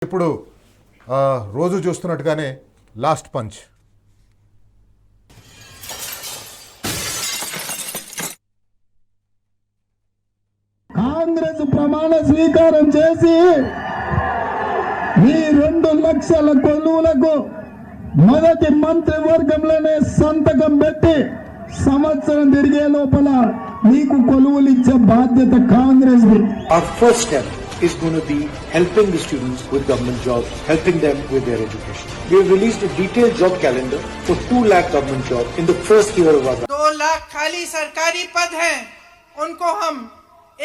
ఇప్పుడు రోజు చూస్తున్నట్టుగానే last punch. Congress ప్రమాణ స్వీకారం చేసి ఈ 2 లక్షల కొలువులకు మొదటి మంత్రివర్గంలోనే సంతకం పెట్టి సంవత్సరం తిరిగే లోపల మీకు కొలువులు ఇచ్చే బాధ్యత Congress the. Our first step is going to be helping the students with government jobs, helping them with their education. We have released a detailed job calendar for 2 lakh government jobs in the first year of our. 2 lakh खाली सरकारी पद हैं, उनको हम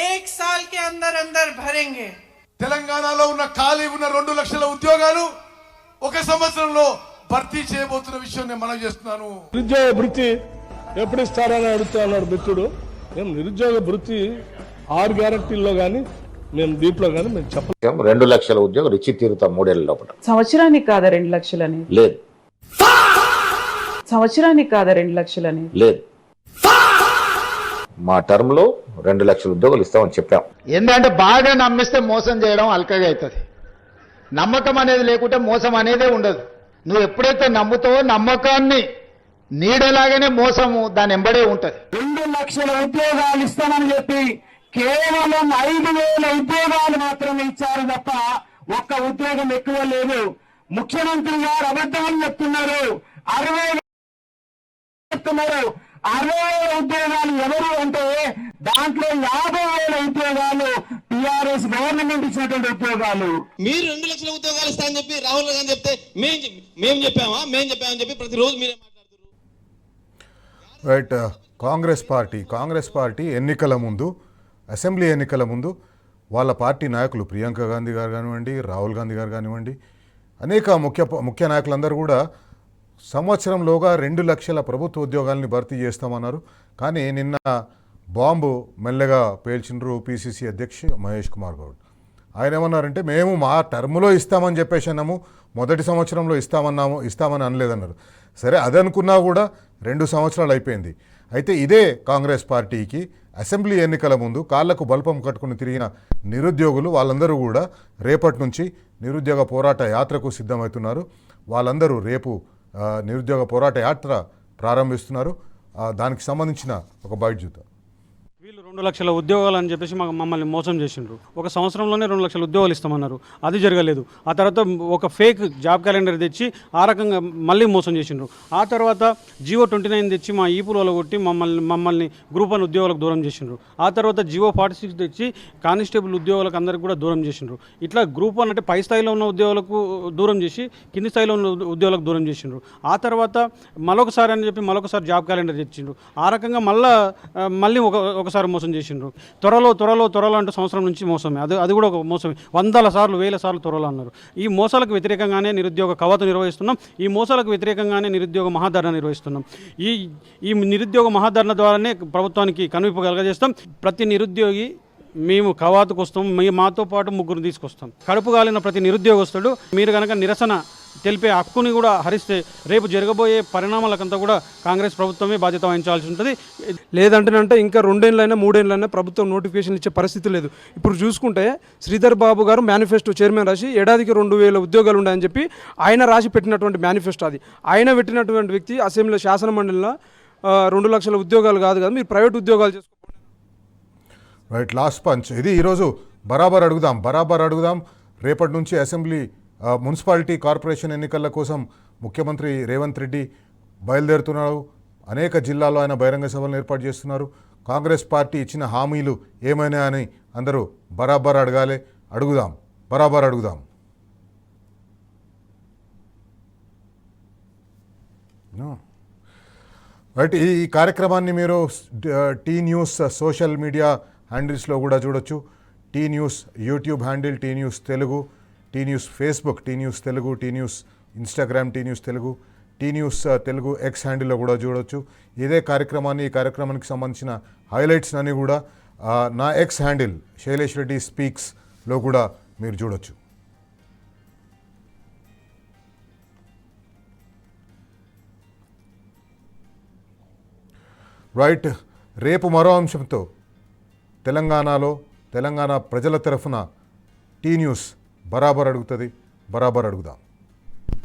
1 साल के अंदर अंदर भरेंगे. తెలంగాణలో ఉన్న ఖాళీ ఉన్న 2 లక్షల ఉద్యోగాలు ఒక సంవత్సరంలో భర్తీ చేయబోతున్న విషయం నేను మనం చేస్తున్నాను. నిరుద్యోగ వృత్తి ఎప్పుడు ఇస్తారని అడుగుతున్నాడు మిత్రుడు. మేము నిరుద్యోగ వృత్తి 6 గ్యారంటీల్లో కానీ మేము దీంట్లో కానీ మేము చెప్పలేము. 2 లక్షల ఉద్యోగాలు ఇచ్చి తీరుతాం 3 ఏళ్ల లోపల. సంవత్సరానికి కాదా 2 లక్షలని? లేదు. సంవత్సరానికి కాదా 2 లక్షలని? లేదు. మా టర్మ్ లో 2 లక్షల ఉద్యోగాలు ఇస్తామని చెప్పాం. ఏంటంటే బాగా నమ్మిస్తే మోసం చేయడం అల్కగా అవుతుంది. నమ్మకం అనేది లేకుంటే మోసం అనేదే ఉండదు. నువ్వు ఎప్పుడైతే నమ్ముతావో నమ్మకాన్ని నీడలాగానే మోసము దాని ఎంబడే ఉంటది. 2 లక్షల ఉద్యోగాలు ఇస్తామని చెప్పి కేవలం 5,000 ఉద్యోగాలు మాత్రమే ఇచ్చారు తప్ప ఒక్క ఉద్యోగం ఎక్కువ లేదు. ముఖ్యమంత్రి గారు అబద్ధాలు చెప్తున్నారు. 60,000 చెప్తున్నారు. 60,000 ఉద్యోగాలు ఎవరు అంటే దాంట్లో 50,000 ఉద్యోగాలు టిఆర్ఎస్ గవర్నమెంట్ ఇచ్చినటువంటి ఉద్యోగాలు. మీరు 2 లక్షల ఉద్యోగాలు ఇస్తామని చెప్పి రాహుల్ గాంధీ చెప్తే మేము చెప్పామని చెప్పి ప్రతిరోజు మీరే మాట్లాడుతున్నారు. రైట్. కాంగ్రెస్ పార్టీ ఎన్నికల ముందు, అసెంబ్లీ ఎన్నికల ముందు వాళ్ళ పార్టీ నాయకులు ప్రియాంక గాంధీ గారు కానివ్వండి, రాహుల్ గాంధీ గారు కానివ్వండి, అనేక ముఖ్య నాయకులందరూ కూడా సంవత్సరంలోగా 2 లక్షల ప్రభుత్వ ఉద్యోగాల్ని భర్తీ చేస్తామన్నారు. కానీ నిన్న బాంబు మెల్లగా పేల్చిండ్రు పిసిసి అధ్యక్షుడు మహేష్ కుమార్ గౌడ్. ఆయన ఏమన్నారంటే మేము మా టర్ములో ఇస్తామని చెప్పేసి అన్నాము, మొదటి సంవత్సరంలో ఇస్తామని అనలేదన్నారు. సరే అదనుకున్నా కూడా 2 సంవత్సరాలు అయిపోయింది. అయితే ఇదే కాంగ్రెస్ పార్టీకి అసెంబ్లీ ఎన్నికల ముందు కాళ్లకు బల్పం కట్టుకుని తిరిగిన నిరుద్యోగులు వాళ్ళందరూ కూడా రేపటి నుంచి నిరుద్యోగ పోరాట యాత్రకు సిద్ధమవుతున్నారు. వాళ్ళందరూ రేపు నిరుద్యోగ పోరాట యాత్ర ప్రారంభిస్తున్నారు. దానికి సంబంధించిన ఒక బయట చూద్దాం. వీళ్ళు 2 లక్షల ఉద్యోగాలు అని చెప్పేసి మమ్మల్ని మోసం చేసిండ్రు. ఒక సంవత్సరంలోనే 2 లక్షల ఉద్యోగాలు ఇస్తామన్నారు. అది జరగలేదు. ఆ తర్వాత ఒక ఫేక్ జాబ్ క్యాలెండర్ తెచ్చి ఆ రకంగా మళ్ళీ మోసం చేసిండ్రు. ఆ తర్వాత జియో 29 తెచ్చి మా ఈపులలో కొట్టి మమ్మల్ని గ్రూప్ 1 ఉద్యోగాలకు దూరం చేసిండ్రు. ఆ తర్వాత జియో 46 తెచ్చి కానిస్టేబుల్ ఉద్యోగాలకు అందరికి కూడా దూరం చేసిండ్రు. ఇట్లా గ్రూప్ 1 అంటే పై స్థాయిలో ఉన్న ఉద్యోగాలకు దూరం చేసి కింది స్థాయిలో ఉన్న ఉద్యోగాలకు దూరం చేసిండ్రు. ఆ తర్వాత మరొకసారి అని చెప్పి మరొకసారి జాబ్ క్యాలెండర్ తెచ్చిండ్రు. ఆ రకంగా మళ్ళీ ఒకసారి మోసం చేసిండ్రు. త్వరలో అంటూ సంవత్సరం నుంచి మోసమే. అది కూడా ఒక మోసమే. 100 సార్లు 1000 సార్లు త్వరలో అన్నారు. ఈ మోసాలకు వ్యతిరేకంగానే నిరుద్యోగ కవాతు నిర్వహిస్తున్నాం. ఈ మోసాలకు వ్యతిరేకంగానే నిరుద్యోగ మహాధరణ నిర్వహిస్తున్నాం. ఈ నిరుద్యోగ మహాధరణ ద్వారానే ప్రభుత్వానికి కనువిప్పు కలగజేస్తాం. ప్రతి నిరుద్యోగి మేము కవాతుకు వస్తాం. మాతో పాటు 3 తీసుకొస్తాం. కడుపు కాలిన ప్రతి నిరుద్యోగస్తుడు మీరు కనుక నిరసన తెలిపే హక్కుని కూడా హరిస్తే రేపు జరగబోయే పరిణామాలకంతా కూడా కాంగ్రెస్ ప్రభుత్వమే బాధ్యత వహించాల్సి ఉంటుంది. లేదంటే ఇంకా 2 ఏళ్ళైనా 3 ఏళ్ళైనా ప్రభుత్వం నోటిఫికేషన్ ఇచ్చే పరిస్థితి లేదు. ఇప్పుడు చూసుకుంటే శ్రీధర్ బాబు గారు మేనిఫెస్టో చైర్మన్ రాసి ఏడాదికి 2,000 ఉద్యోగాలు ఉన్నాయని చెప్పి ఆయన రాసి పెట్టినటువంటి మేనిఫెస్టో అది. ఆయన పెట్టినటువంటి వ్యక్తి అసెంబ్లీలో శాసన మండలిలో 2 లక్షల ఉద్యోగాలు కాదు కదా, మీరు ప్రైవేట్ ఉద్యోగాలు చేసుకోండి. రైట్. లాస్ట్ పంచ్ ఇది. ఈరోజు బరాబర్ అడుగుదాం. రేపటి నుంచి అసెంబ్లీ మున్సిపాలిటీ కార్పొరేషన్ ఎన్నికల కోసం ముఖ్యమంత్రి రేవంత్ రెడ్డి బయలుదేరుతున్నారు. అనేక జిల్లాల్లో ఆయన బహిరంగ సభలను ఏర్పాటు చేస్తున్నారు. కాంగ్రెస్ పార్టీ ఇచ్చిన హామీలు ఏమైనా అని అందరూ బరాబర్ అడుగుదాం. రైట్. ఈ కార్యక్రమాన్ని మీరు టీ న్యూస్ సోషల్ మీడియా హ్యాండిల్స్లో కూడా చూడొచ్చు. T news YouTube handle T news Telugu, T news Facebook T news Telugu, T news Instagram T news Telugu, T news Telugu X హ్యాండిల్లో కూడా చూడవచ్చు. ఈ కార్యక్రమానికి సంబంధించిన హైలైట్స్ అన్నీ కూడా నా ఎక్స్ హ్యాండిల్ శైలేష్ రెడ్డి స్పీక్స్లో కూడా మీరు చూడొచ్చు. రైట్. రేపు మరో అంశంతో తెలంగాణ ప్రజల తరఫున టీ న్యూస్ బరాబర్ అడుగుతుంది. బరాబర్ అడుగుదాం.